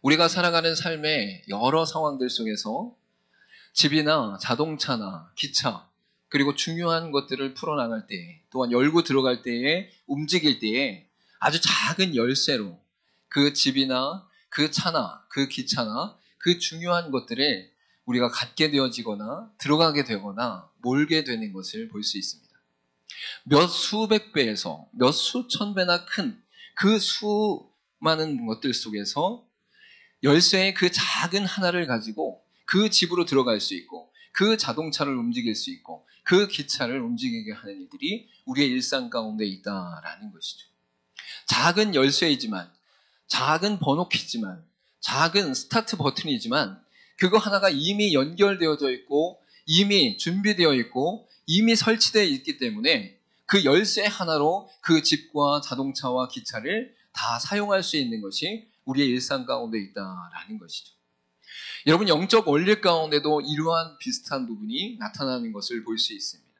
우리가 살아가는 삶의 여러 상황들 속에서 집이나 자동차나 기차, 그리고 중요한 것들을 풀어나갈 때, 또한 열고 들어갈 때에, 움직일 때에 아주 작은 열쇠로 그 집이나 그 차나 그 기차나 그 중요한 것들을 우리가 갖게 되어지거나 들어가게 되거나 몰게 되는 것을 볼 수 있습니다. 몇 수백 배에서 몇 수천 배나 큰 그 수많은 것들 속에서 열쇠의 그 작은 하나를 가지고 그 집으로 들어갈 수 있고 그 자동차를 움직일 수 있고 그 기차를 움직이게 하는 이들이 우리의 일상 가운데 있다라는 것이죠. 작은 열쇠이지만, 작은 번호키지만, 작은 스타트 버튼이지만 그거 하나가 이미 연결되어져 있고 이미 준비되어 있고 이미 설치되어 있기 때문에 그 열쇠 하나로 그 집과 자동차와 기차를 다 사용할 수 있는 것이 우리의 일상 가운데 있다라는 것이죠. 여러분, 영적 원리 가운데도 이러한 비슷한 부분이 나타나는 것을 볼 수 있습니다.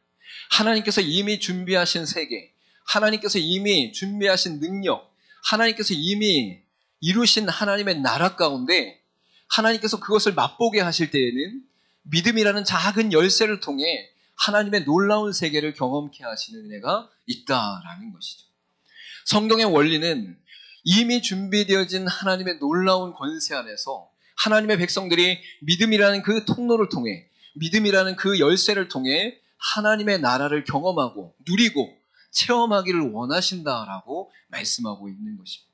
하나님께서 이미 준비하신 세계, 하나님께서 이미 준비하신 능력, 하나님께서 이미 이루신 하나님의 나라 가운데 하나님께서 그것을 맛보게 하실 때에는 믿음이라는 작은 열쇠를 통해 하나님의 놀라운 세계를 경험케 하시는 은혜가 있다라는 것이죠. 성경의 원리는 이미 준비되어진 하나님의 놀라운 권세 안에서 하나님의 백성들이 믿음이라는 그 통로를 통해, 믿음이라는 그 열쇠를 통해 하나님의 나라를 경험하고 누리고 체험하기를 원하신다라고 말씀하고 있는 것입니다.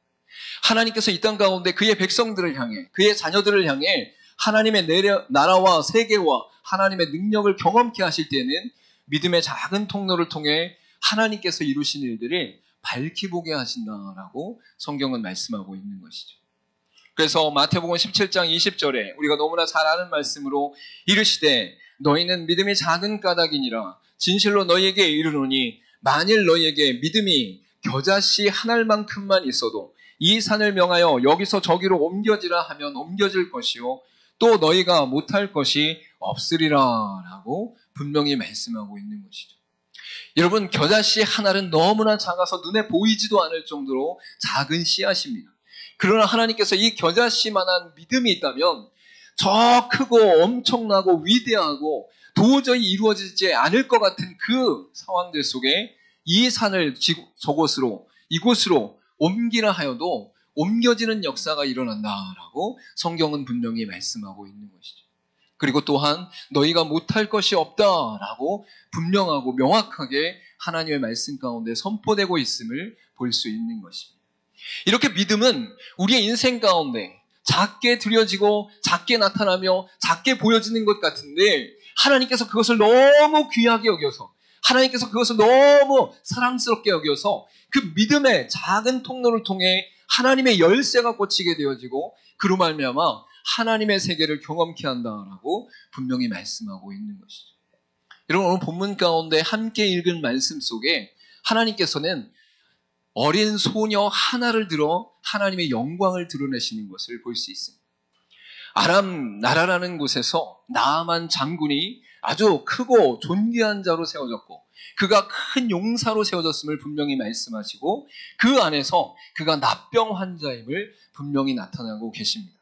하나님께서 이 땅 가운데 그의 백성들을 향해, 그의 자녀들을 향해 하나님의 나라와 세계와 하나님의 능력을 경험케 하실 때는 믿음의 작은 통로를 통해 하나님께서 이루신 일들을 밝히 보게 하신다라고 성경은 말씀하고 있는 것이죠. 그래서 마태복음 17장 20절에 우리가 너무나 잘 아는 말씀으로 이르시되 너희는 믿음이 작은 까닭이니라 진실로 너희에게 이르노니 만일 너희에게 믿음이 겨자씨 한 알만큼만 있어도 이 산을 명하여 여기서 저기로 옮겨지라 하면 옮겨질 것이요 또 너희가 못할 것이 없으리라 라고 분명히 말씀하고 있는 것이죠. 여러분, 겨자씨 한 알은 너무나 작아서 눈에 보이지도 않을 정도로 작은 씨앗입니다. 그러나 하나님께서 이 겨자씨만한 믿음이 있다면 저 크고 엄청나고 위대하고 도저히 이루어지지 않을 것 같은 그 상황들 속에 이 산을 저곳으로 이곳으로 옮기라 하여도 옮겨지는 역사가 일어난다라고 성경은 분명히 말씀하고 있는 것이죠. 그리고 또한 너희가 못할 것이 없다라고 분명하고 명확하게 하나님의 말씀 가운데 선포되고 있음을 볼 수 있는 것입니다. 이렇게 믿음은 우리의 인생 가운데 작게 드려지고 작게 나타나며 작게 보여지는 것 같은데 하나님께서 그것을 너무 귀하게 여겨서 하나님께서 그것을 너무 사랑스럽게 여겨서 그 믿음의 작은 통로를 통해 하나님의 열쇠가 꽂히게 되어지고 그로 말미암아 하나님의 세계를 경험케 한다라고 분명히 말씀하고 있는 것이죠. 여러분, 오늘 본문 가운데 함께 읽은 말씀 속에 하나님께서는 어린 소녀 하나를 들어 하나님의 영광을 드러내시는 것을 볼 수 있습니다. 아람 나라라는 곳에서 나아만 장군이 아주 크고 존귀한 자로 세워졌고 그가 큰 용사로 세워졌음을 분명히 말씀하시고 그 안에서 그가 납병 환자임을 분명히 나타나고 계십니다.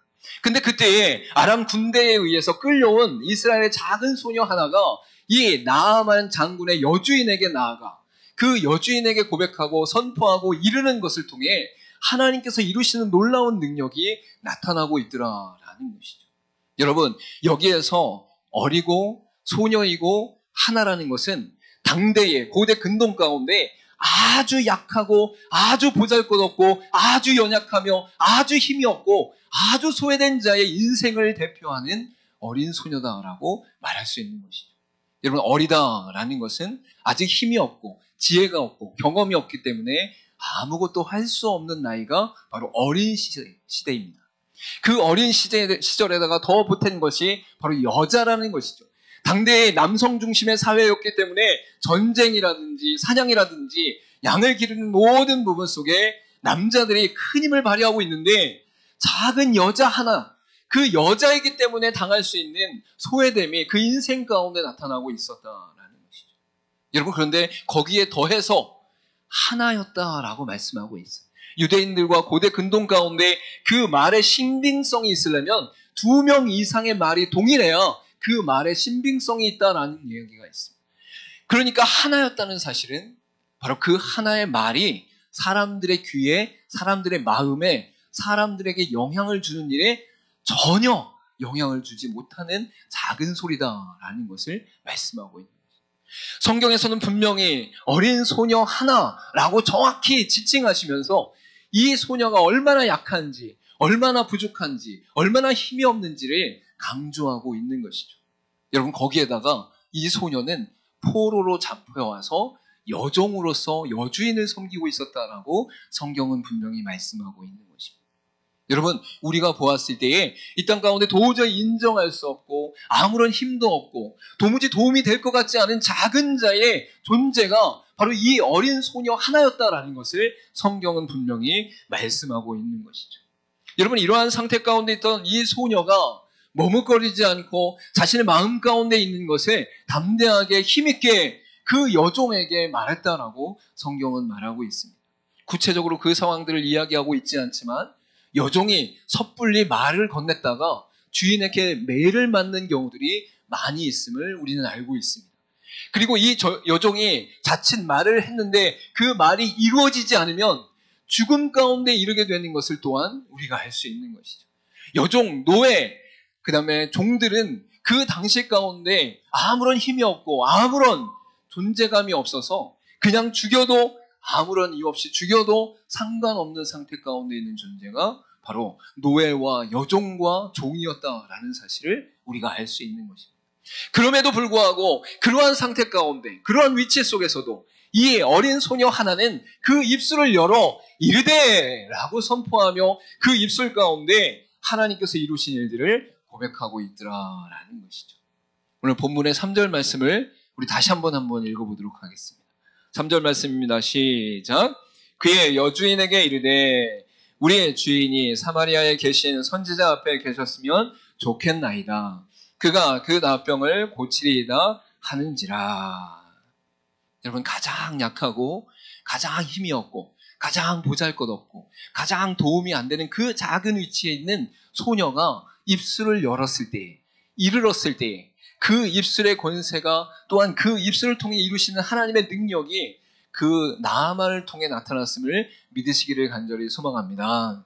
근데 그때에 아람 군대에 의해서 끌려온 이스라엘의 작은 소녀 하나가 이 나아만 장군의 여주인에게 나아가 그 여주인에게 고백하고 선포하고 이르는 것을 통해 하나님께서 이루시는 놀라운 능력이 나타나고 있더라라는 것이죠. 여러분, 여기에서 어리고 소녀이고 하나라는 것은 당대의 고대 근동 가운데 아주 약하고 아주 보잘것없고 아주 연약하며 아주 힘이 없고 아주 소외된 자의 인생을 대표하는 어린 소녀다라고 말할 수 있는 것이죠. 여러분, 어리다라는 것은 아직 힘이 없고 지혜가 없고 경험이 없기 때문에 아무것도 할 수 없는 나이가 바로 어린 시대입니다. 그 어린 시절에다가 더 보탠 것이 바로 여자라는 것이죠. 당대의 남성 중심의 사회였기 때문에 전쟁이라든지 사냥이라든지 양을 기르는 모든 부분 속에 남자들이 큰 힘을 발휘하고 있는데 작은 여자 하나, 그 여자이기 때문에 당할 수 있는 소외됨이 그 인생 가운데 나타나고 있었다라는 것이죠. 여러분, 그런데 거기에 더해서 하나였다라고 말씀하고 있어요. 유대인들과 고대 근동 가운데 그 말의 신빙성이 있으려면 2명 이상의 말이 동일해야 그 말의 신빙성이 있다라는 이야기가 있습니다. 그러니까 하나였다는 사실은 바로 그 하나의 말이 사람들의 귀에, 사람들의 마음에, 사람들에게 영향을 주는 일에 전혀 영향을 주지 못하는 작은 소리다라는 것을 말씀하고 있는 거예요. 성경에서는 분명히 어린 소녀 하나라고 정확히 지칭하시면서 이 소녀가 얼마나 약한지, 얼마나 부족한지, 얼마나 힘이 없는지를 강조하고 있는 것이죠. 여러분, 거기에다가 이 소녀는 포로로 잡혀와서 여종으로서 여주인을 섬기고 있었다라고 성경은 분명히 말씀하고 있는 것입니다. 여러분, 우리가 보았을 때에 이 땅 가운데 도저히 인정할 수 없고 아무런 힘도 없고 도무지 도움이 될 것 같지 않은 작은 자의 존재가 바로 이 어린 소녀 하나였다라는 것을 성경은 분명히 말씀하고 있는 것이죠. 여러분, 이러한 상태 가운데 있던 이 소녀가 머뭇거리지 않고 자신의 마음 가운데 있는 것을 담대하게 힘있게 그 여종에게 말했다라고 성경은 말하고 있습니다. 구체적으로 그 상황들을 이야기하고 있지 않지만 여종이 섣불리 말을 건넸다가 주인에게 매를 맞는 경우들이 많이 있음을 우리는 알고 있습니다. 그리고 이 여종이 자칫 말을 했는데 그 말이 이루어지지 않으면 죽음 가운데 이르게 되는 것을 또한 우리가 알 수 있는 것이죠. 여종, 노예, 그 다음에 종들은 그 당시 가운데 아무런 힘이 없고 아무런 존재감이 없어서 그냥 죽여도 아무런 이유 없이 죽여도 상관없는 상태 가운데 있는 존재가 바로 노예와 여종과 종이었다라는 사실을 우리가 알 수 있는 것입니다. 그럼에도 불구하고 그러한 상태 가운데, 그러한 위치 속에서도 이 어린 소녀 하나는 그 입술을 열어 이르되 라고 선포하며 그 입술 가운데 하나님께서 이루신 일들을 고백하고 있더라라는 것이죠. 오늘 본문의 3절 말씀을 우리 다시 한번 읽어보도록 하겠습니다. 3절 말씀입니다. 시작. 그의 여주인에게 이르되 우리의 주인이 사마리아에 계신 선지자 앞에 계셨으면 좋겠나이다. 그가 그 나병을 고치리이다 하는지라. 여러분, 가장 약하고 가장 힘이 없고 가장 보잘것없고 가장 도움이 안 되는 그 작은 위치에 있는 소녀가 입술을 열었을 때, 이르렀을 때 그 입술의 권세가 또한 그 입술을 통해 이루시는 하나님의 능력이 그 나아만을 통해 나타났음을 믿으시기를 간절히 소망합니다.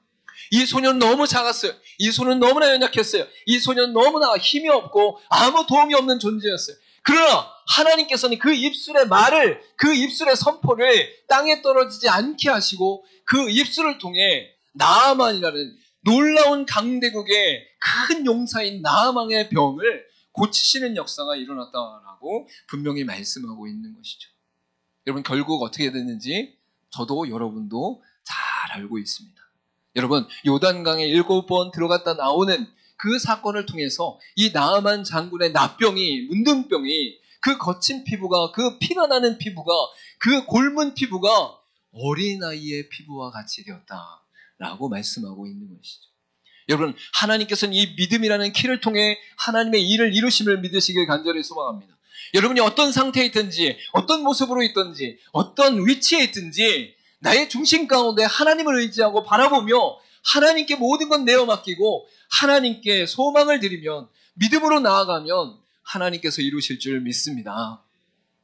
이 소녀는 너무 작았어요. 이 소녀는 너무나 연약했어요. 이 소녀는 너무나 힘이 없고 아무 도움이 없는 존재였어요. 그러나 하나님께서는 그 입술의 말을, 그 입술의 선포를 땅에 떨어지지 않게 하시고 그 입술을 통해 나아만이라는 놀라운 강대국의 큰 용사인 나아만의 병을 고치시는 역사가 일어났다라고 분명히 말씀하고 있는 것이죠. 여러분, 결국 어떻게 됐는지 저도 여러분도 잘 알고 있습니다. 여러분, 요단강에 7번 들어갔다 나오는 그 사건을 통해서 이 나아만 장군의 나병이, 문둥병이, 그 거친 피부가, 그 피가 나는 피부가, 그 골문 피부가 어린아이의 피부와 같이 되었다라고 말씀하고 있는 것이죠. 여러분, 하나님께서는 이 믿음이라는 키를 통해 하나님의 일을 이루심을 믿으시길 간절히 소망합니다. 여러분이 어떤 상태에 있든지, 어떤 모습으로 있든지, 어떤 위치에 있든지 나의 중심 가운데 하나님을 의지하고 바라보며 하나님께 모든 건 내어 맡기고 하나님께 소망을 드리면, 믿음으로 나아가면 하나님께서 이루실 줄 믿습니다.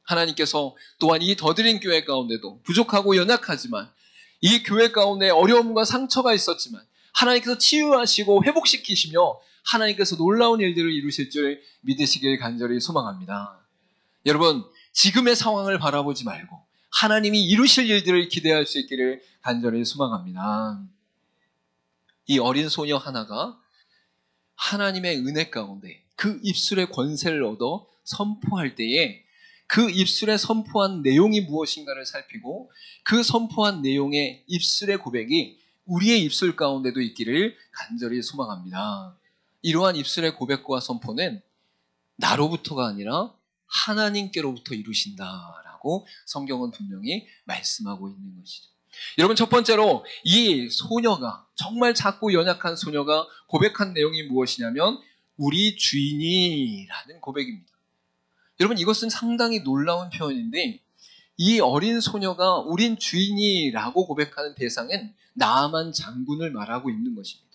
하나님께서 또한 이 더드림 교회 가운데도 부족하고 연약하지만, 이 교회 가운데 어려움과 상처가 있었지만 하나님께서 치유하시고 회복시키시며 하나님께서 놀라운 일들을 이루실 줄 믿으시길 간절히 소망합니다. 여러분, 지금의 상황을 바라보지 말고 하나님이 이루실 일들을 기대할 수 있기를 간절히 소망합니다. 이 어린 소녀 하나가 하나님의 은혜 가운데 그 입술의 권세를 얻어 선포할 때에 그 입술에 선포한 내용이 무엇인가를 살피고 그 선포한 내용의 입술의 고백이 우리의 입술 가운데도 있기를 간절히 소망합니다. 이러한 입술의 고백과 선포는 나로부터가 아니라 하나님께로부터 이루신다라고 성경은 분명히 말씀하고 있는 것이죠. 여러분, 첫 번째로 이 소녀가, 정말 작고 연약한 소녀가 고백한 내용이 무엇이냐면 우리 주인이라는 고백입니다. 여러분, 이것은 상당히 놀라운 표현인데 이 어린 소녀가 우린 주인이라고 고백하는 대상은 나아만 장군을 말하고 있는 것입니다.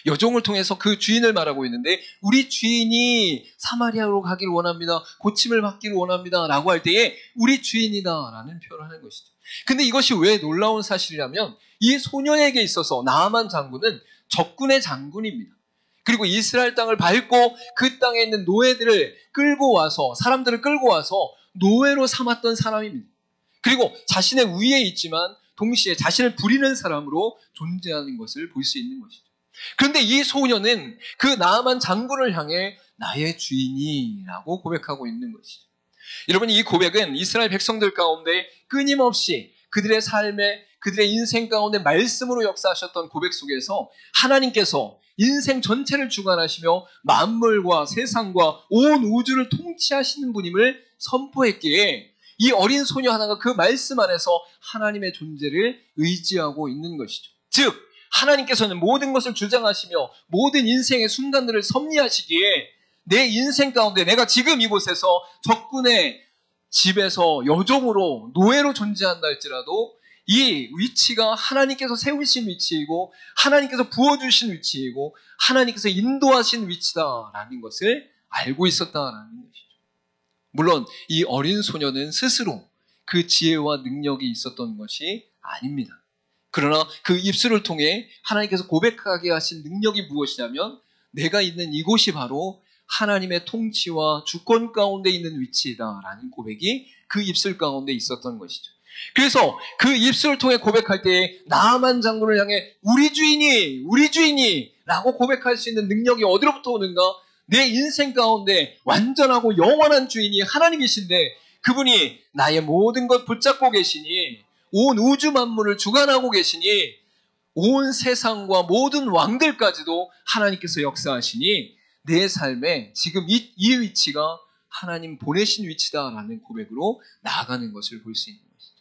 여종을 통해서 그 주인을 말하고 있는데 우리 주인이 사마리아로 가기를 원합니다. 고침을 받기를 원합니다. 라고 할 때에 우리 주인이다 라는 표현을 하는 것이죠. 근데 이것이 왜 놀라운 사실이라면 이 소년에게 있어서 나아만 장군은 적군의 장군입니다. 그리고 이스라엘 땅을 밟고 그 땅에 있는 노예들을 끌고 와서 사람들을 끌고 와서 노예로 삼았던 사람입니다. 그리고 자신의 위에 있지만 동시에 자신을 부리는 사람으로 존재하는 것을 볼 수 있는 것이죠. 그런데 이 소녀는 그 나아만 장군을 향해 나의 주인이라고 고백하고 있는 것이죠. 여러분, 이 고백은 이스라엘 백성들 가운데 끊임없이 그들의 삶에 그들의 인생 가운데 말씀으로 역사하셨던 고백 속에서 하나님께서 인생 전체를 주관하시며 만물과 세상과 온 우주를 통치하시는 분임을 선포했기에 이 어린 소녀 하나가 그 말씀 안에서 하나님의 존재를 의지하고 있는 것이죠. 즉 하나님께서는 모든 것을 주장하시며 모든 인생의 순간들을 섭리하시기에 내 인생 가운데 내가 지금 이곳에서 적군의 집에서 여종으로 노예로 존재한다 할지라도 이 위치가 하나님께서 세우신 위치이고 하나님께서 부어주신 위치이고 하나님께서 인도하신 위치다라는 것을 알고 있었다라는 것이죠. 물론 이 어린 소녀는 스스로 그 지혜와 능력이 있었던 것이 아닙니다. 그러나 그 입술을 통해 하나님께서 고백하게 하신 능력이 무엇이냐면 내가 있는 이곳이 바로 하나님의 통치와 주권 가운데 있는 위치이다라는 고백이 그 입술 가운데 있었던 것이죠. 그래서 그 입술을 통해 고백할 때에 나아만 장군을 향해 우리 주인이 라고 고백할 수 있는 능력이 어디로부터 오는가? 내 인생 가운데 완전하고 영원한 주인이 하나님이신데 그분이 나의 모든 것 붙잡고 계시니 온 우주 만물을 주관하고 계시니 온 세상과 모든 왕들까지도 하나님께서 역사하시니 내 삶에 지금 이 위치가 하나님 보내신 위치다라는 고백으로 나아가는 것을 볼 수 있는 것이죠.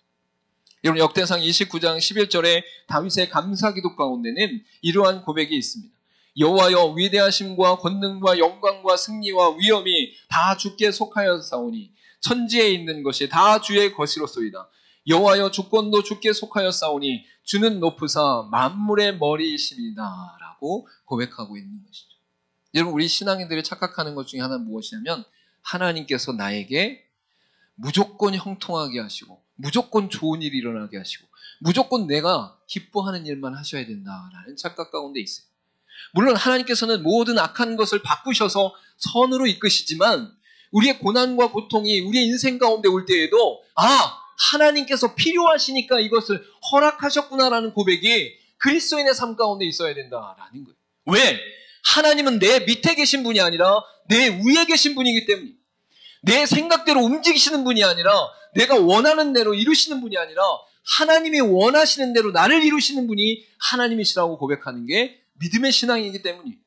여러분, 역대상 29장 11절에 다윗의 감사기도 가운데는 이러한 고백이 있습니다. 여호와여, 위대하심과 권능과 영광과 승리와 위엄이 다 주께 속하였사오니 천지에 있는 것이 다 주의 것이로소이다. 여호와여, 주권도 주께 속하였사오니 주는 높으사 만물의 머리이십니다 라고 고백하고 있는 것이죠. 여러분, 우리 신앙인들이 착각하는 것 중에 하나는 무엇이냐면 하나님께서 나에게 무조건 형통하게 하시고 무조건 좋은 일이 일어나게 하시고 무조건 내가 기뻐하는 일만 하셔야 된다라는 착각 가운데 있어요. 물론 하나님께서는 모든 악한 것을 바꾸셔서 선으로 이끄시지만 우리의 고난과 고통이 우리의 인생 가운데 올 때에도 하나님께서 필요하시니까 이것을 허락하셨구나라는 고백이 그리스도인의 삶 가운데 있어야 된다라는 거예요. 왜? 하나님은 내 밑에 계신 분이 아니라 내 위에 계신 분이기 때문에 내 생각대로 움직이시는 분이 아니라 내가 원하는 대로 이루시는 분이 아니라 하나님이 원하시는 대로 나를 이루시는 분이 하나님이시라고 고백하는 게 믿음의 신앙이기 때문이에요.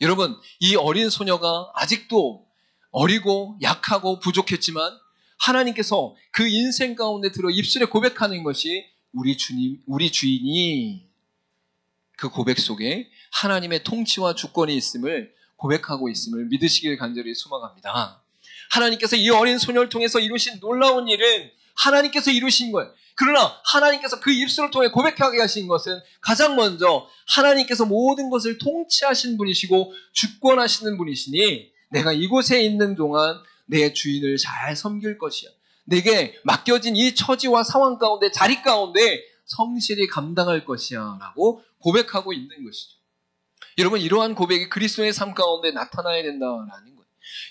여러분, 이 어린 소녀가 아직도 어리고 약하고 부족했지만 하나님께서 그 인생 가운데 들어 입술에 고백하는 것이 우리 주인이 그 고백 속에 하나님의 통치와 주권이 있음을 고백하고 있음을 믿으시길 간절히 소망합니다. 하나님께서 이 어린 소녀를 통해서 이루신 놀라운 일은 하나님께서 이루신 거예요. 그러나 하나님께서 그 입술을 통해 고백하게 하신 것은 가장 먼저 하나님께서 모든 것을 통치하신 분이시고 주권하시는 분이시니 내가 이곳에 있는 동안 내 주인을 잘 섬길 것이야. 내게 맡겨진 이 처지와 상황 가운데 자리 가운데 성실히 감당할 것이야 라고 고백하고 있는 것이죠. 여러분, 이러한 고백이 그리스도의 삶 가운데 나타나야 된다라는 거예요.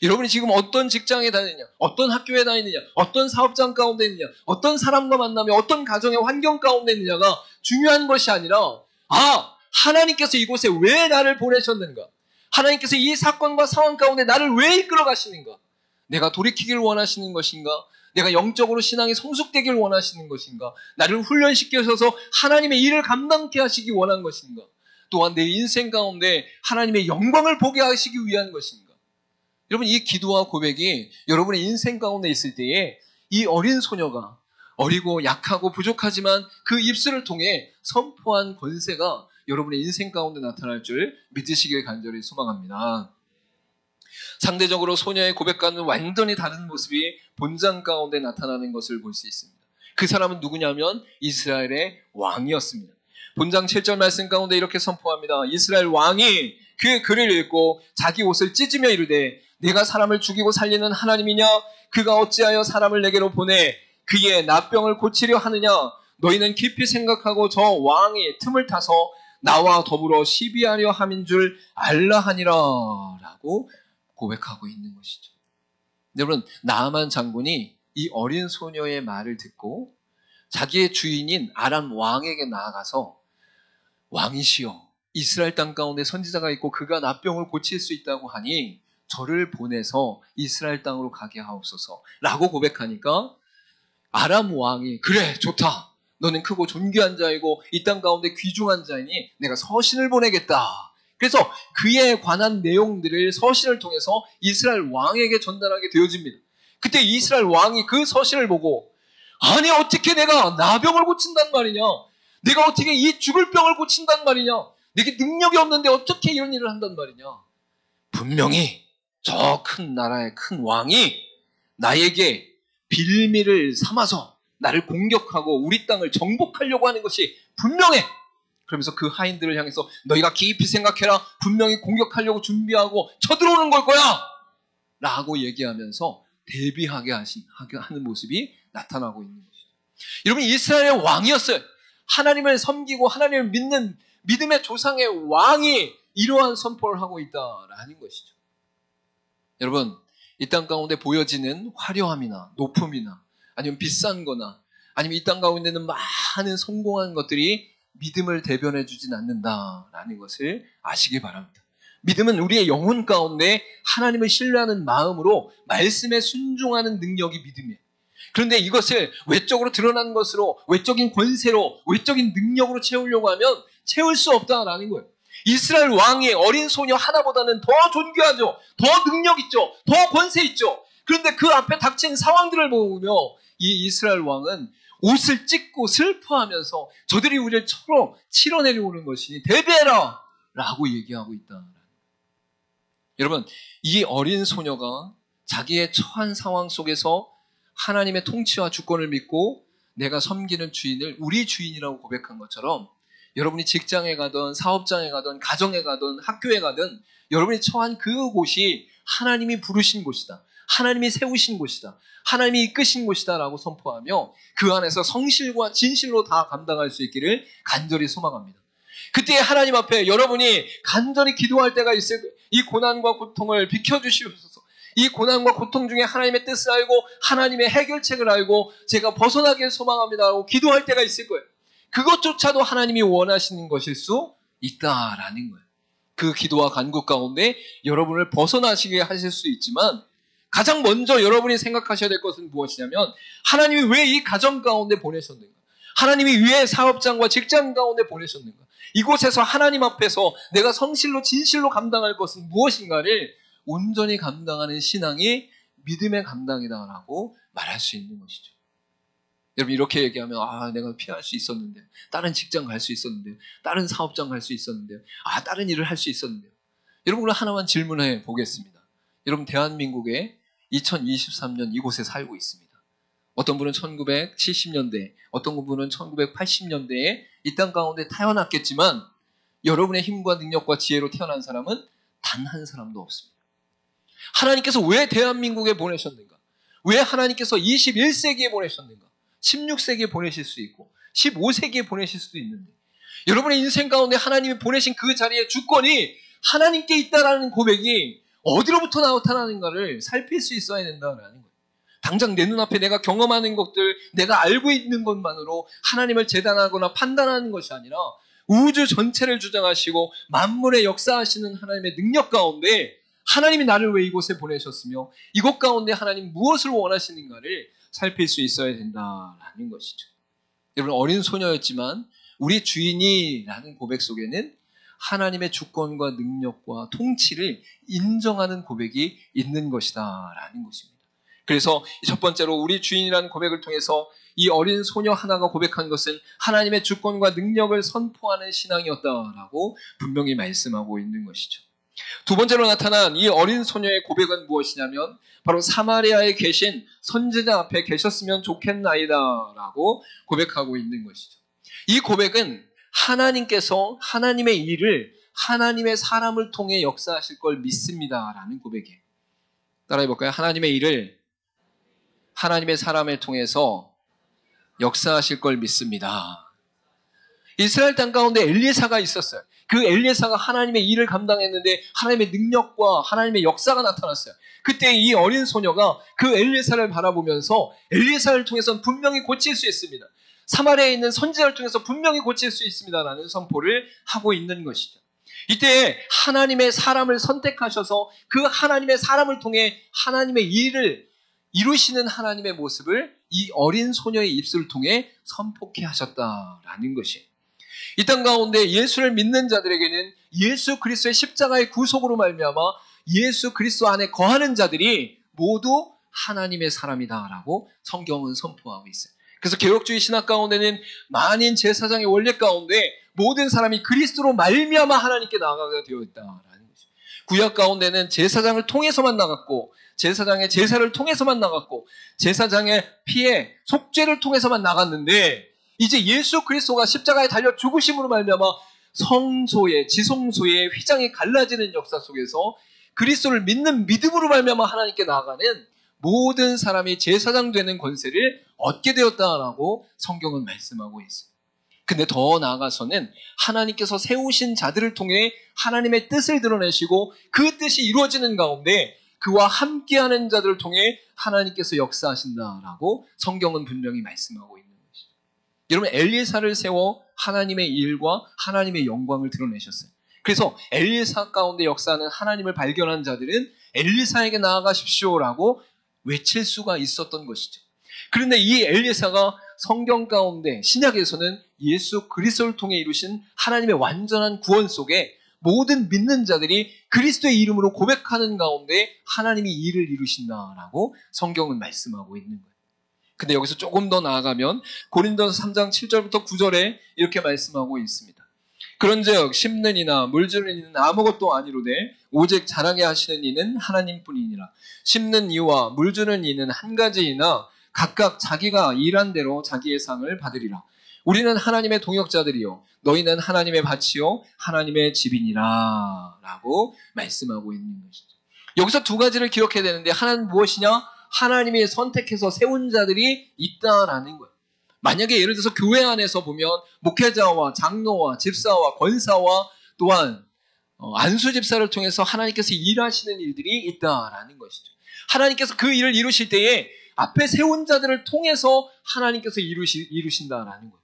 여러분이 지금 어떤 직장에 다니느냐, 어떤 학교에 다니느냐, 어떤 사업장 가운데 있느냐, 어떤 사람과 만나며 어떤 가정의 환경 가운데 있느냐가 중요한 것이 아니라 하나님께서 이곳에 왜 나를 보내셨는가? 하나님께서 이 사건과 상황 가운데 나를 왜 이끌어 가시는가? 내가 돌이키길 원하시는 것인가? 내가 영적으로 신앙이 성숙되길 원하시는 것인가? 나를 훈련시켜서 하나님의 일을 감당케 하시기 원한 것인가? 또한 내 인생 가운데 하나님의 영광을 보게 하시기 위한 것인가? 여러분, 이 기도와 고백이 여러분의 인생 가운데 있을 때에 이 어린 소녀가 어리고 약하고 부족하지만 그 입술을 통해 선포한 권세가 여러분의 인생 가운데 나타날 줄 믿으시길 간절히 소망합니다. 상대적으로 소녀의 고백과는 완전히 다른 모습이 본장 가운데 나타나는 것을 볼 수 있습니다. 그 사람은 누구냐면 이스라엘의 왕이었습니다. 본장 7절 말씀 가운데 이렇게 선포합니다. 이스라엘 왕이 그의 글을 읽고 자기 옷을 찢으며 이르되 내가 사람을 죽이고 살리는 하나님이냐? 그가 어찌하여 사람을 내게로 보내 그의 나병을 고치려 하느냐? 너희는 깊이 생각하고 저 왕이 틈을 타서 나와 더불어 시비하려 함인 줄 알라 하니라 라고 고백하고 있는 것이죠. 여러분, 나아만 장군이 이 어린 소녀의 말을 듣고 자기의 주인인 아람 왕에게 나아가서 왕이시여, 이스라엘 땅 가운데 선지자가 있고 그가 나병을 고칠 수 있다고 하니 저를 보내서 이스라엘 땅으로 가게 하옵소서 라고 고백하니까 아람 왕이 그래 좋다, 너는 크고 존귀한 자이고 이 땅 가운데 귀중한 자이니 내가 서신을 보내겠다. 그래서 그에 관한 내용들을 서신을 통해서 이스라엘 왕에게 전달하게 되어집니다. 그때 이스라엘 왕이 그 서신을 보고 아니 어떻게 내가 나병을 고친단 말이냐, 내가 어떻게 이 죽을 병을 고친단 말이냐, 내게 능력이 없는데 어떻게 이런 일을 한단 말이냐. 분명히 저 큰 나라의 큰 왕이 나에게 빌미를 삼아서 나를 공격하고 우리 땅을 정복하려고 하는 것이 분명해. 그러면서 그 하인들을 향해서 너희가 깊이 생각해라, 분명히 공격하려고 준비하고 쳐들어오는 걸 거야 라고 얘기하면서 대비하게 하는 모습이 나타나고 있는 것이죠. 여러분, 이스라엘의 왕이었어요. 하나님을 섬기고 하나님을 믿는 믿음의 조상의 왕이 이러한 선포를 하고 있다라는 것이죠. 여러분, 이 땅 가운데 보여지는 화려함이나 높음이나 아니면 비싼 거나 아니면 이 땅 가운데는 많은 성공한 것들이 믿음을 대변해 주진 않는다라는 것을 아시기 바랍니다. 믿음은 우리의 영혼 가운데 하나님을 신뢰하는 마음으로 말씀에 순종하는 능력이 믿음이에요. 그런데 이것을 외적으로 드러난 것으로, 외적인 권세로, 외적인 능력으로 채우려고 하면 채울 수 없다라는 거예요. 이스라엘 왕이 어린 소녀 하나보다는 더 존귀하죠. 더 능력 있죠. 더 권세 있죠. 그런데 그 앞에 닥친 상황들을 보며 이 이스라엘 왕은 옷을 찢고 슬퍼하면서 저들이 우리를 치러 내려오는 것이니 대비해라 라고 얘기하고 있다. 여러분, 이 어린 소녀가 자기의 처한 상황 속에서 하나님의 통치와 주권을 믿고 내가 섬기는 주인을 우리 주인이라고 고백한 것처럼 여러분이 직장에 가든 사업장에 가든 가정에 가든 학교에 가든 여러분이 처한 그곳이 하나님이 부르신 곳이다, 하나님이 세우신 곳이다, 하나님이 이끄신 곳이다 라고 선포하며 그 안에서 성실과 진실로 다 감당할 수 있기를 간절히 소망합니다. 그때 하나님 앞에 여러분이 간절히 기도할 때가 있을 거예요. 이 고난과 고통을 비켜주시옵소서. 이 고난과 고통 중에 하나님의 뜻을 알고 하나님의 해결책을 알고 제가 벗어나길 소망합니다 라고 기도할 때가 있을 거예요. 그것조차도 하나님이 원하시는 것일 수 있다라는 거예요. 그 기도와 간구 가운데 여러분을 벗어나시게 하실 수 있지만 가장 먼저 여러분이 생각하셔야 될 것은 무엇이냐면 하나님이 왜 이 가정 가운데 보내셨는가? 하나님이 왜 사업장과 직장 가운데 보내셨는가? 이곳에서 하나님 앞에서 내가 성실로 진실로 감당할 것은 무엇인가를 온전히 감당하는 신앙이 믿음의 감당이다라고 말할 수 있는 것이죠. 여러분, 이렇게 얘기하면 내가 피할 수 있었는데, 다른 직장 갈 수 있었는데, 다른 사업장 갈 수 있었는데, 다른 일을 할 수 있었는데. 여러분, 하나만 질문해 보겠습니다. 여러분, 대한민국에 2023년 이곳에 살고 있습니다. 어떤 분은 1970년대, 어떤 분은 1980년대에 이 땅 가운데 태어났겠지만 여러분의 힘과 능력과 지혜로 태어난 사람은 단 한 사람도 없습니다. 하나님께서 왜 대한민국에 보내셨는가? 왜 하나님께서 21세기에 보내셨는가? 16세기에 보내실 수 있고 15세기에 보내실 수도 있는데 여러분의 인생 가운데 하나님이 보내신 그 자리의 주권이 하나님께 있다라는 고백이 어디로부터 나타나는가를 살필 수 있어야 된다는 거예요. 당장 내 눈앞에 내가 경험하는 것들, 내가 알고 있는 것만으로 하나님을 재단하거나 판단하는 것이 아니라 우주 전체를 주장하시고 만물의 역사하시는 하나님의 능력 가운데 하나님이 나를 왜 이곳에 보내셨으며 이곳 가운데 하나님 무엇을 원하시는가를 살필 수 있어야 된다라는 것이죠. 여러분, 어린 소녀였지만 우리 주인이라는 고백 속에는 하나님의 주권과 능력과 통치를 인정하는 고백이 있는 것이다라는 것입니다. 그래서 첫 번째로 우리 주인이라는 고백을 통해서 이 어린 소녀 하나가 고백한 것은 하나님의 주권과 능력을 선포하는 신앙이었다라고 분명히 말씀하고 있는 것이죠. 두 번째로 나타난 이 어린 소녀의 고백은 무엇이냐면 바로 사마리아에 계신 선지자 앞에 계셨으면 좋겠나이다 라고 고백하고 있는 것이죠. 이 고백은 하나님께서 하나님의 일을 하나님의 사람을 통해 역사하실 걸 믿습니다 라는 고백이에요. 따라해볼까요? 하나님의 일을 하나님의 사람을 통해서 역사하실 걸 믿습니다. 이스라엘 땅 가운데 엘리사가 있었어요. 그 엘리사가 하나님의 일을 감당했는데 하나님의 능력과 하나님의 역사가 나타났어요. 그때 이 어린 소녀가 그 엘리사를 바라보면서 엘리사를 통해서는 분명히 고칠 수 있습니다. 사마리아에 있는 선지자를 통해서 분명히 고칠 수 있습니다라는 선포를 하고 있는 것이죠. 이때 하나님의 사람을 선택하셔서 그 하나님의 사람을 통해 하나님의 일을 이루시는 하나님의 모습을 이 어린 소녀의 입술을 통해 선포케 하셨다라는 것이. 이 땅 가운데 예수를 믿는 자들에게는 예수 그리스도의 십자가의 구속으로 말미암아 예수 그리스도 안에 거하는 자들이 모두 하나님의 사람이다라고 성경은 선포하고 있어요. 그래서 개혁주의 신학 가운데는 만인 제사장의 원례 가운데 모든 사람이 그리스도로 말미암아 하나님께 나아가게 되어 있다라는 것이죠. 구약 가운데는 제사장을 통해서만 나갔고 제사장의 제사를 통해서만 나갔고 제사장의 피해 속죄를 통해서만 나갔는데 이제 예수 그리스도가 십자가에 달려 죽으심으로 말미암아 성소의 지성소의 휘장이 갈라지는 역사 속에서 그리스도를 믿는 믿음으로 말미암아 하나님께 나아가는 모든 사람이 제사장 되는 권세를 얻게 되었다라고 성경은 말씀하고 있습니다. 근데 더 나아가서는 하나님께서 세우신 자들을 통해 하나님의 뜻을 드러내시고 그 뜻이 이루어지는 가운데 그와 함께하는 자들을 통해 하나님께서 역사하신다라고 성경은 분명히 말씀하고 있는 것이죠. 여러분 엘리사를 세워 하나님의 일과 하나님의 영광을 드러내셨어요. 그래서 엘리사 가운데 역사하는 하나님을 발견한 자들은 엘리사에게 나아가십시오라고 외칠 수가 있었던 것이죠. 그런데 이 엘리사가 성경 가운데 신약에서는 예수 그리스도를 통해 이루신 하나님의 완전한 구원 속에 모든 믿는 자들이 그리스도의 이름으로 고백하는 가운데 하나님이 일을 이루신다라고 성경은 말씀하고 있는 거예요. 근데 여기서 조금 더 나아가면 고린도서 3장 7절부터 9절에 이렇게 말씀하고 있습니다. 그런즉 심는 이나 물주는 이는 아무것도 아니로되 오직 자라게 하시는 이는 하나님뿐이니라. 심는 이와 물주는 이는 한 가지이나 각각 자기가 일한 대로 자기의 상을 받으리라. 우리는 하나님의 동역자들이요 너희는 하나님의 밭이요 하나님의 집이니라 라고 말씀하고 있는 것이죠. 여기서 두 가지를 기억해야 되는데 하나는 무엇이냐? 하나님이 선택해서 세운 자들이 있다라는 거예요. 만약에 예를 들어서 교회 안에서 보면 목회자와 장로와 집사와 권사와 또한 안수집사를 통해서 하나님께서 일하시는 일들이 있다라는 것이죠. 하나님께서 그 일을 이루실 때에 앞에 세운 자들을 통해서 하나님께서 이루신다라는 거예요.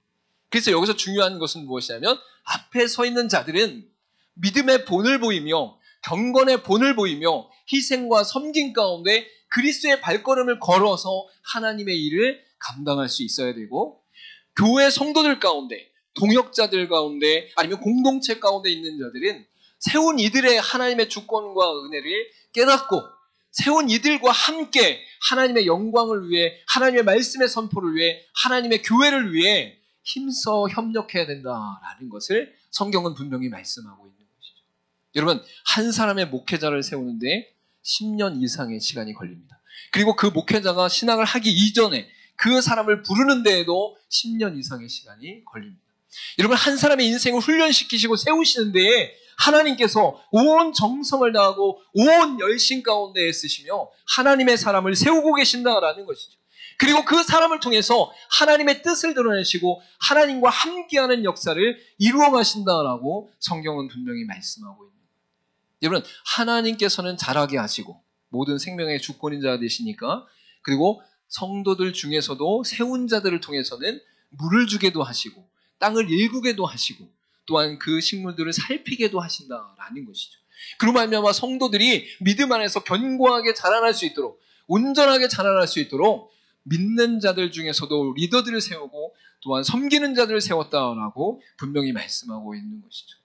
그래서 여기서 중요한 것은 무엇이냐면 앞에 서 있는 자들은 믿음의 본을 보이며 경건의 본을 보이며 희생과 섬김 가운데 그리스도의 발걸음을 걸어서 하나님의 일을 감당할 수 있어야 되고 교회 성도들 가운데 동역자들 가운데 아니면 공동체 가운데 있는 자들은 세운 이들의 하나님의 주권과 은혜를 깨닫고 세운 이들과 함께 하나님의 영광을 위해 하나님의 말씀의 선포를 위해 하나님의 교회를 위해 힘써 협력해야 된다라는 것을 성경은 분명히 말씀하고 있는 것이죠. 여러분 한 사람의 목회자를 세우는데 10년 이상의 시간이 걸립니다. 그리고 그 목회자가 신앙을 하기 이전에 그 사람을 부르는 데에도 10년 이상의 시간이 걸립니다. 여러분 한 사람의 인생을 훈련시키시고 세우시는 데에 하나님께서 온 정성을 다하고 온 열심 가운데 애쓰시며 하나님의 사람을 세우고 계신다라는 것이죠. 그리고 그 사람을 통해서 하나님의 뜻을 드러내시고 하나님과 함께하는 역사를 이루어 가신다라고 성경은 분명히 말씀하고 있는 거예요. 여러분 하나님께서는 자라게 하시고 모든 생명의 주권인자가 되시니까 그리고 성도들 중에서도 세운 자들을 통해서는 물을 주게도 하시고 땅을 일구게도 하시고 또한 그 식물들을 살피게도 하신다라는 것이죠. 그로 말미암아 성도들이 믿음 안에서 견고하게 자라날 수 있도록 온전하게 자라날 수 있도록 믿는 자들 중에서도 리더들을 세우고 또한 섬기는 자들을 세웠다라고 분명히 말씀하고 있는 것이죠.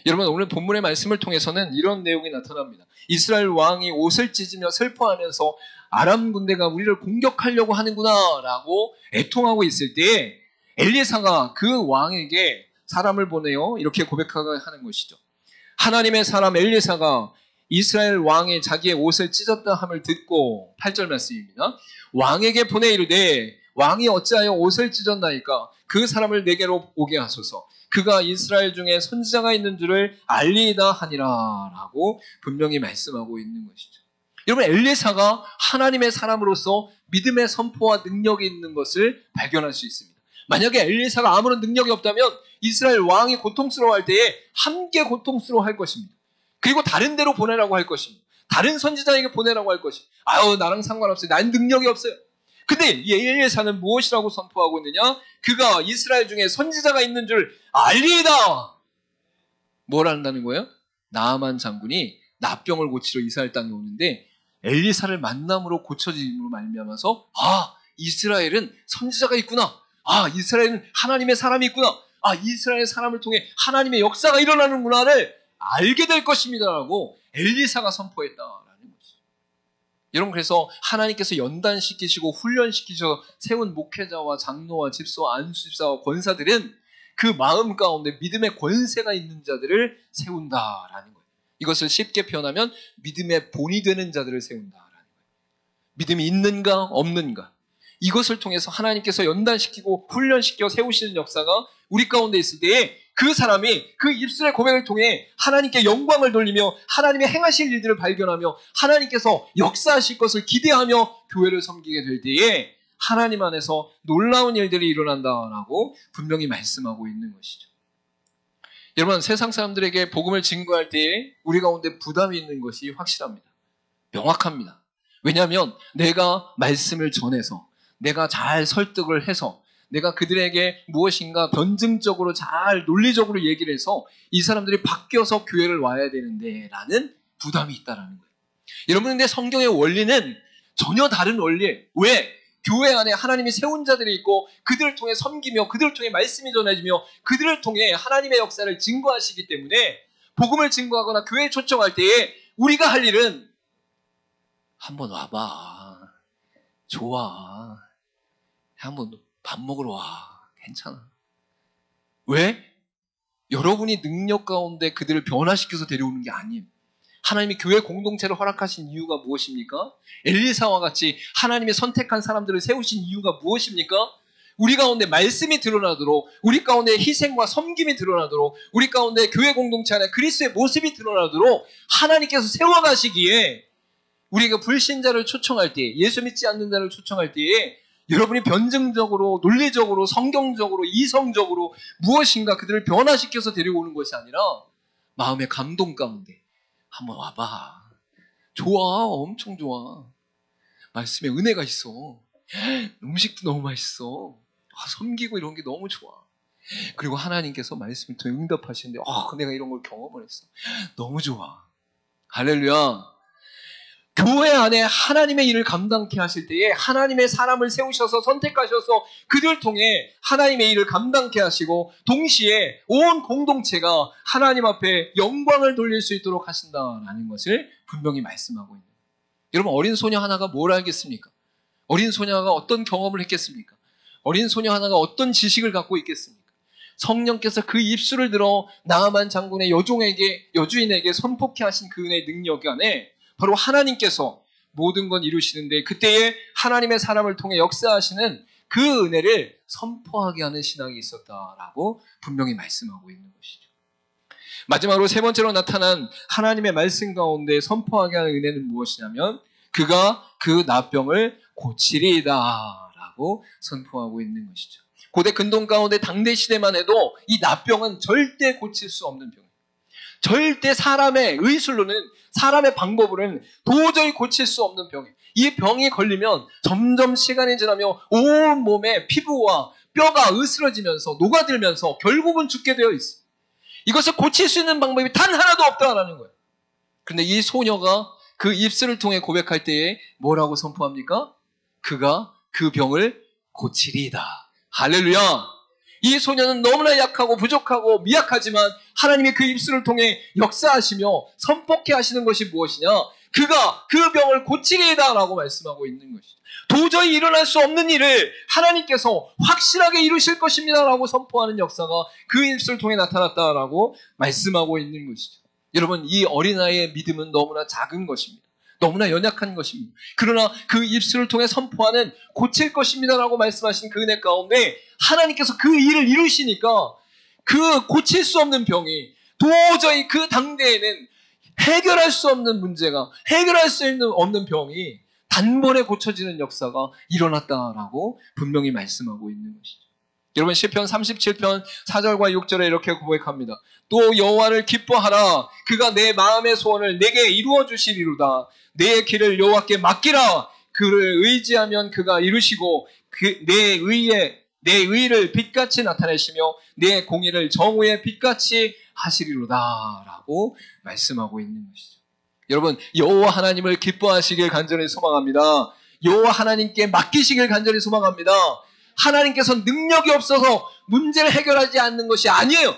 여러분 오늘 본문의 말씀을 통해서는 이런 내용이 나타납니다. 이스라엘 왕이 옷을 찢으며 슬퍼하면서 아람 군대가 우리를 공격하려고 하는구나 라고 애통하고 있을 때 엘리사가 그 왕에게 사람을 보내요 이렇게 고백하는 것이죠. 하나님의 사람 엘리사가 이스라엘 왕이 자기의 옷을 찢었다 함을 듣고 8절 말씀입니다. 왕에게 보내 이르되 왕이 어찌하여 옷을 찢었나이까 그 사람을 내게로 오게 하소서. 그가 이스라엘 중에 선지자가 있는 줄을 알리이다 하니라 라고 분명히 말씀하고 있는 것이죠. 여러분, 엘리사가 하나님의 사람으로서 믿음의 선포와 능력이 있는 것을 발견할 수 있습니다. 만약에 엘리사가 아무런 능력이 없다면 이스라엘 왕이 고통스러워할 때에 함께 고통스러워할 것입니다. 그리고 다른 데로 보내라고 할 것입니다. 다른 선지자에게 보내라고 할 것입니다. 아유, 나랑 상관없어요. 난 능력이 없어요. 근데 이 엘리사는 무엇이라고 선포하고 있느냐? 그가 이스라엘 중에 선지자가 있는 줄 알리이다. 뭘 한다는 거예요? 나아만 장군이 나병을 고치러 이스라엘 땅에 오는데 엘리사를 만남으로 고쳐짐으로 말미암아서 이스라엘은 선지자가 있구나. 이스라엘은 하나님의 사람이 있구나. 이스라엘 사람을 통해 하나님의 역사가 일어나는구나를 알게 될 것입니다라고 엘리사가 선포했다라는 거죠. 여러분, 그래서 하나님께서 연단시키시고 훈련시키셔서 세운 목회자와 장로와 집사와 안수집사와 권사들은 그 마음 가운데 믿음의 권세가 있는 자들을 세운다라는 거예요. 이것을 쉽게 표현하면 믿음의 본이 되는 자들을 세운다라는 거예요. 믿음이 있는가 없는가, 이것을 통해서 하나님께서 연단시키고 훈련시켜 세우시는 역사가 우리 가운데 있을 때에 그 사람이 그 입술의 고백을 통해 하나님께 영광을 돌리며 하나님의 행하실 일들을 발견하며 하나님께서 역사하실 것을 기대하며 교회를 섬기게 될 때에 하나님 안에서 놀라운 일들이 일어난다라고 분명히 말씀하고 있는 것이죠. 여러분, 세상 사람들에게 복음을 증거할 때에 우리 가운데 부담이 있는 것이 확실합니다. 명확합니다. 왜냐하면 내가 말씀을 전해서 내가 잘 설득을 해서 내가 그들에게 무엇인가 변증적으로 잘 논리적으로 얘기를 해서 이 사람들이 바뀌어서 교회를 와야 되는데 라는 부담이 있다는 거예요. 여러분, 근데 성경의 원리는 전혀 다른 원리예요. 왜? 교회 안에 하나님이 세운 자들이 있고 그들을 통해 섬기며 그들을 통해 말씀이 전해지며 그들을 통해 하나님의 역사를 증거하시기 때문에 복음을 증거하거나 교회에 초청할 때에 우리가 할 일은 한번 와봐. 좋아. 한번 밥 먹으러 와. 괜찮아. 왜? 여러분이 능력 가운데 그들을 변화시켜서 데려오는 게 아니에요. 하나님이 교회 공동체를 허락하신 이유가 무엇입니까? 엘리사와 같이 하나님이 선택한 사람들을 세우신 이유가 무엇입니까? 우리 가운데 말씀이 드러나도록, 우리 가운데 희생과 섬김이 드러나도록, 우리 가운데 교회 공동체 안에 그리스도의 모습이 드러나도록 하나님께서 세워가시기에 우리가 불신자를 초청할 때, 예수 믿지 않는 자를 초청할 때에 여러분이 변증적으로, 논리적으로, 성경적으로, 이성적으로 무엇인가 그들을 변화시켜서 데려오는 것이 아니라 마음의 감동 가운데 한번 와봐. 좋아. 엄청 좋아. 말씀에 은혜가 있어. 음식도 너무 맛있어. 섬기고 이런 게 너무 좋아. 그리고 하나님께서 말씀을 통해 응답하시는데 내가 이런 걸 경험을 했어. 너무 좋아. 할렐루야. 교회 안에 하나님의 일을 감당케 하실 때에 하나님의 사람을 세우셔서 선택하셔서 그들 통해 하나님의 일을 감당케 하시고 동시에 온 공동체가 하나님 앞에 영광을 돌릴 수 있도록 하신다라는 것을 분명히 말씀하고 있는 거예요. 여러분, 어린 소녀 하나가 뭘 알겠습니까? 어린 소녀가 어떤 경험을 했겠습니까? 어린 소녀 하나가 어떤 지식을 갖고 있겠습니까? 성령께서 그 입술을 들어 나아만 장군의 여주인에게 선포케 하신 그 은혜의 능력 안에 바로 하나님께서 모든 건 이루시는데 그때에 하나님의 사람을 통해 역사하시는 그 은혜를 선포하게 하는 신앙이 있었다라고 분명히 말씀하고 있는 것이죠. 마지막으로 세 번째로 나타난 하나님의 말씀 가운데 선포하게 하는 은혜는 무엇이냐면 그가 그 나병을 고치리이다 라고 선포하고 있는 것이죠. 고대 근동 가운데 당대 시대만 해도 이 나병은 절대 고칠 수 없는 병이에요. 절대 사람의 의술로는, 사람의 방법으로는 도저히 고칠 수 없는 병이에요. 이 병이 걸리면 점점 시간이 지나며 온 몸의 피부와 뼈가 으스러지면서 녹아들면서 결국은 죽게 되어 있어요. 이것을 고칠 수 있는 방법이 단 하나도 없다라는 거예요. 그런데 이 소녀가 그 입술을 통해 고백할 때에 뭐라고 선포합니까? 그가 그 병을 고치리이다. 할렐루야. 이 소녀는 너무나 약하고 부족하고 미약하지만 하나님이 그 입술을 통해 역사하시며 선포케 하시는 것이 무엇이냐? 그가 그 병을 고치리이다 라고 말씀하고 있는 것이죠. 도저히 일어날 수 없는 일을 하나님께서 확실하게 이루실 것입니다 라고 선포하는 역사가 그 입술을 통해 나타났다라고 말씀하고 있는 것이죠. 여러분, 이 어린아이의 믿음은 너무나 작은 것입니다. 너무나 연약한 것입니다. 그러나 그 입술을 통해 선포하는 고칠 것입니다라고 말씀하신 그 은혜 가운데 하나님께서 그 일을 이루시니까 그 고칠 수 없는 병이 도저히 그 당대에는 해결할 수 없는 문제가, 해결할 수 없는 병이 단번에 고쳐지는 역사가 일어났다라고 분명히 말씀하고 있는 것이죠. 여러분, 시편 37편 4절과 6절에 이렇게 고백합니다. 또 여호와를 기뻐하라. 그가 내 마음의 소원을 내게 이루어 주시리로다. 내 길을 여호와께 맡기라. 그를 의지하면 그가 이루시고 내 의를 빛같이 나타내시며 내 공의를 정오의 빛같이 하시리로다 라고 말씀하고 있는 것이죠. 여러분, 여호와 하나님을 기뻐하시길 간절히 소망합니다. 여호와 하나님께 맡기시길 간절히 소망합니다. 하나님께서 능력이 없어서 문제를 해결하지 않는 것이 아니에요.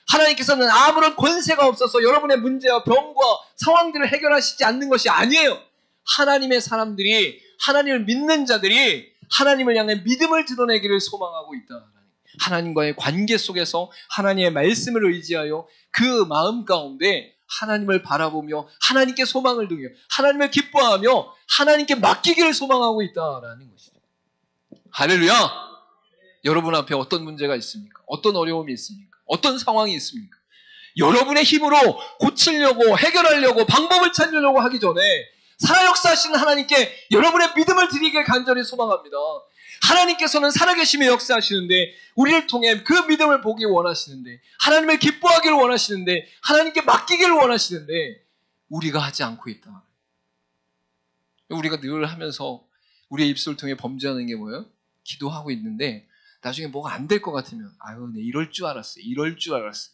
하나님께서는 아무런 권세가 없어서 여러분의 문제와 병과 상황들을 해결하시지 않는 것이 아니에요. 하나님의 사람들이, 하나님을 믿는 자들이 하나님을 향해 믿음을 드러내기를 소망하고 있다. 하나님과의 관계 속에서 하나님의 말씀을 의지하여 그 마음 가운데 하나님을 바라보며 하나님께 소망을 두며 하나님을 기뻐하며 하나님께 맡기기를 소망하고 있다라는 것이죠. 할렐루야! 여러분 앞에 어떤 문제가 있습니까? 어떤 어려움이 있습니까? 어떤 상황이 있습니까? 여러분의 힘으로 고치려고, 해결하려고, 방법을 찾으려고 하기 전에 살아역사하시는 하나님께 여러분의 믿음을 드리길 간절히 소망합니다. 하나님께서는 살아계시며 역사하시는데 우리를 통해 그 믿음을 보기 원하시는데 하나님을 기뻐하기를 원하시는데 하나님께 맡기기를 원하시는데 우리가 하지 않고 있다. 우리가 늘 하면서 우리의 입술을 통해 범죄하는 게 뭐예요? 기도하고 있는데 나중에 뭐가 안 될 것 같으면 아유, 내 이럴 줄 알았어. 이럴 줄 알았어.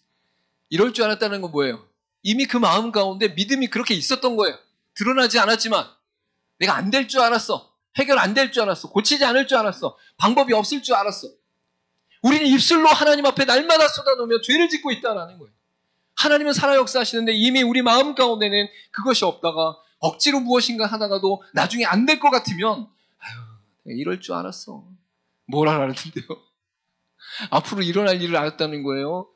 이럴 줄 알았다는 건 뭐예요? 이미 그 마음 가운데 믿음이 그렇게 있었던 거예요. 드러나지 않았지만 내가 안 될 줄 알았어. 해결 안 될 줄 알았어. 고치지 않을 줄 알았어. 방법이 없을 줄 알았어. 우리는 입술로 하나님 앞에 날마다 쏟아놓으며 죄를 짓고 있다는 거예요. 하나님은 살아 역사하시는데 이미 우리 마음 가운데는 그것이 없다가 억지로 무엇인가 하다가도 나중에 안 될 것 같으면 아유, 내가 이럴 줄 알았어. 뭘 알았는데요? 앞으로 일어날 일을 알았다는 거예요.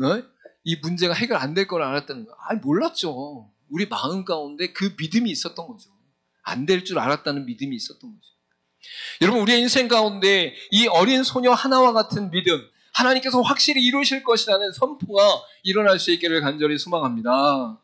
어? 이 문제가 해결 안 될 걸 알았다는 거예요. 몰랐죠. 우리 마음 가운데 그 믿음이 있었던 거죠. 안 될 줄 알았다는 믿음이 있었던 거죠. 여러분, 우리의 인생 가운데 이 어린 소녀 하나와 같은 믿음, 하나님께서 확실히 이루실 것이라는 선포가 일어날 수 있기를 간절히 소망합니다.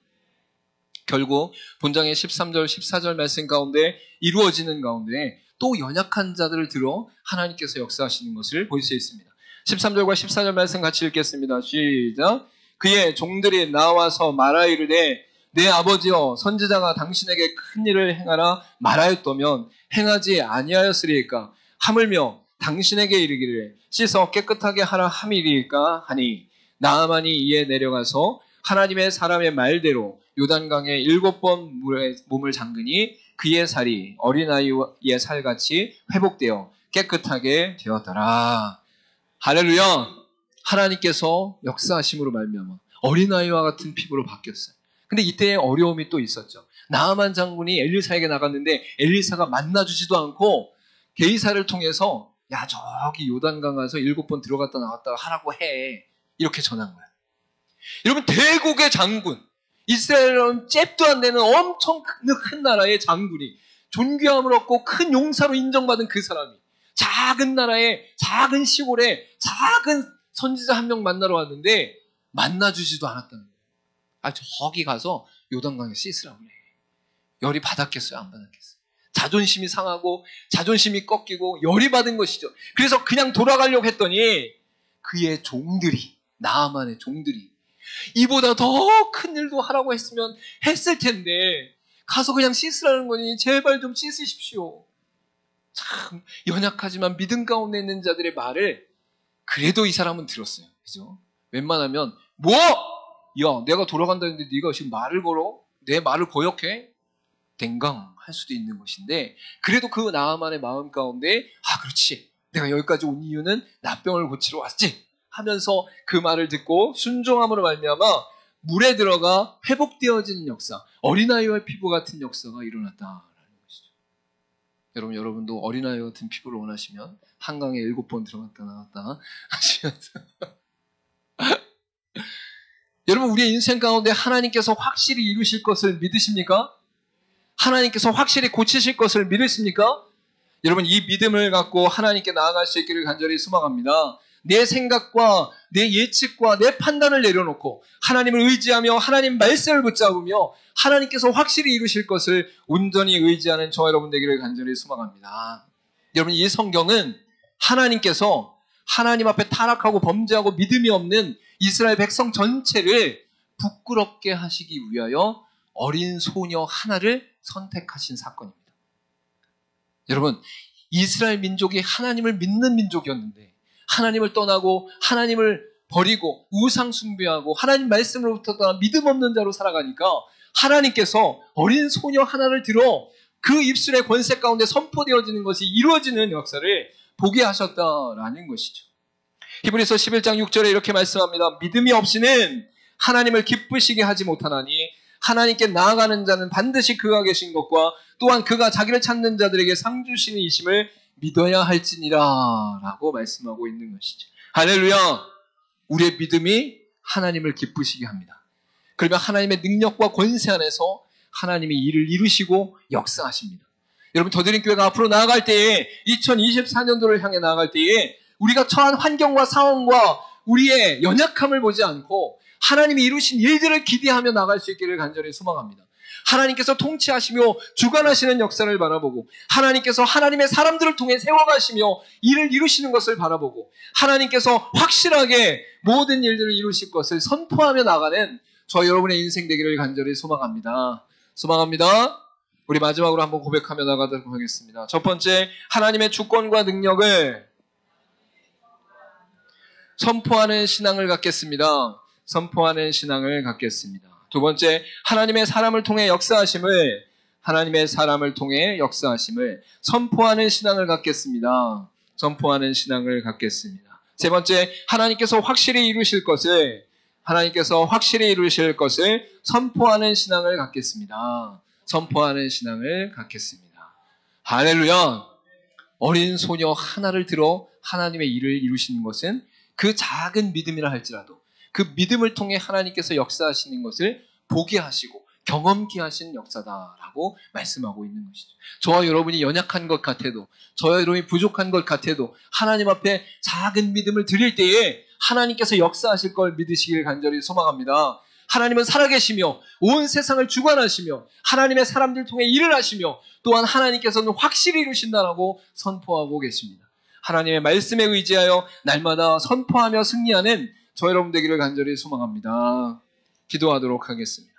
결국 본장의 13절, 14절 말씀 가운데 이루어지는 가운데 또 연약한 자들을 들어 하나님께서 역사하시는 것을 볼 수 있습니다. 13절과 14절 말씀 같이 읽겠습니다. 시작. 그의 종들이 나와서 말하이르되 내 아버지여 선지자가 당신에게 큰 일을 행하라 말하였다면 행하지 아니하였으리이까 하물며 당신에게 이르기를 씻어 깨끗하게 하라 함이리이까 하니 나아만이 이에 내려가서 하나님의 사람의 말대로 요단강에 7번 몸을 잠그니 그의 살이 어린아이의 살같이 회복되어 깨끗하게 되었더라. 할렐루야. 하나님께서 역사하심으로 말미암아 어린아이와 같은 피부로 바뀌었어요. 근데 이때에 어려움이 또 있었죠. 나아만 장군이 엘리사에게 나갔는데 엘리사가 만나주지도 않고 게이사를 통해서 야, 저기 요단강 가서 7번 들어갔다 나왔다가 하라고 해. 이렇게 전한 거예요. 여러분, 대국의 장군, 이스라엘은 잽도 안 되는 엄청 큰 나라의 장군이 존귀함을 얻고 큰 용사로 인정받은 그 사람이 작은 나라의 작은 시골에 작은 선지자 한 명 만나러 왔는데 만나주지도 않았다는 거예요. 저기 가서 요단강에 씻으라고 그래. 열이 받았겠어요? 안 받았겠어요? 자존심이 상하고 자존심이 꺾이고 열이 받은 것이죠. 그래서 그냥 돌아가려고 했더니 그의 종들이, 나아만의 종들이 이보다 더 큰 일도 하라고 했으면 했을 텐데 가서 그냥 씻으라는 거니 제발 좀 씻으십시오. 참 연약하지만 믿음 가운데 있는 자들의 말을 그래도 이 사람은 들었어요. 그죠? 웬만하면 뭐? 야, 내가 돌아간다는데 네가 지금 말을 걸어? 내 말을 거역해? 댕강 할 수도 있는 것인데 그래도 그 나아만의 마음 가운데 그렇지. 내가 여기까지 온 이유는 나병을 고치러 왔지. 하면서 그 말을 듣고 순종함으로 말미암아 물에 들어가 회복되어지는 역사, 어린아이의 피부 같은 역사가 일어났다라는 것이죠. 여러분도 어린아이 같은 피부를 원하시면 한강에 7번 들어갔다 나왔다 하시면서 여러분, 우리의 인생 가운데 하나님께서 확실히 이루실 것을 믿으십니까? 하나님께서 확실히 고치실 것을 믿으십니까? 여러분, 이 믿음을 갖고 하나님께 나아갈 수 있기를 간절히 소망합니다. 내 생각과 내 예측과 내 판단을 내려놓고 하나님을 의지하며 하나님 말씀을 붙잡으며 하나님께서 확실히 이루실 것을 온전히 의지하는 저와 여러분 되기를 간절히 소망합니다. 여러분, 이 성경은 하나님께서 하나님 앞에 타락하고 범죄하고 믿음이 없는 이스라엘 백성 전체를 부끄럽게 하시기 위하여 어린 소녀 하나를 선택하신 사건입니다. 여러분, 이스라엘 민족이 하나님을 믿는 민족이었는데 하나님을 떠나고 하나님을 버리고 우상 숭배하고 하나님 말씀으로부터 떠나 믿음 없는 자로 살아가니까 하나님께서 어린 소녀 하나를 들어 그 입술의 권세 가운데 선포되어지는 것이 이루어지는 역사를 보게 하셨다라는 것이죠. 히브리서 11장 6절에 이렇게 말씀합니다. 믿음이 없이는 하나님을 기쁘시게 하지 못하나니 하나님께 나아가는 자는 반드시 그가 계신 것과 또한 그가 자기를 찾는 자들에게 상 주시는 이심을 믿어야 할지니라 라고 말씀하고 있는 것이죠. 할렐루야! 우리의 믿음이 하나님을 기쁘시게 합니다. 그러면 하나님의 능력과 권세 안에서 하나님이 일을 이루시고 역사하십니다. 여러분, 더드림교회가 앞으로 나아갈 때에 2024년도를 향해 나아갈 때에 우리가 처한 환경과 상황과 우리의 연약함을 보지 않고 하나님이 이루신 일들을 기대하며 나갈 수 있기를 간절히 소망합니다. 하나님께서 통치하시며 주관하시는 역사를 바라보고 하나님께서 하나님의 사람들을 통해 세워가시며 일을 이루시는 것을 바라보고 하나님께서 확실하게 모든 일들을 이루실 것을 선포하며 나가는 저 여러분의 인생 되기를 간절히 소망합니다. 소망합니다. 우리 마지막으로 한번 고백하며 나가도록 하겠습니다. 첫 번째, 하나님의 주권과 능력을 선포하는 신앙을 갖겠습니다. 선포하는 신앙을 갖겠습니다. 두 번째, 하나님의 사람을 통해 역사하심을 선포하는 신앙을 갖겠습니다. 선포하는 신앙을 갖겠습니다. 세 번째, 하나님께서 확실히 이루실 것을 선포하는 신앙을 갖겠습니다. 선포하는 신앙을 갖겠습니다. 할렐루야! 어린 소녀 하나를 들어 하나님의 일을 이루시는 것은 그 작은 믿음이라 할지라도 그 믿음을 통해 하나님께서 역사하시는 것을 보게 하시고 경험케 하신 역사다라고 말씀하고 있는 것이죠. 저와 여러분이 연약한 것 같아도, 저와 여러분이 부족한 것 같아도 하나님 앞에 작은 믿음을 드릴 때에 하나님께서 역사하실 걸 믿으시길 간절히 소망합니다. 하나님은 살아계시며 온 세상을 주관하시며 하나님의 사람들 통해 일을 하시며 또한 하나님께서는 확실히 이루신다라고 선포하고 계십니다. 하나님의 말씀에 의지하여 날마다 선포하며 승리하는 저 여러분 되기를 간절히 소망합니다. 기도하도록 하겠습니다.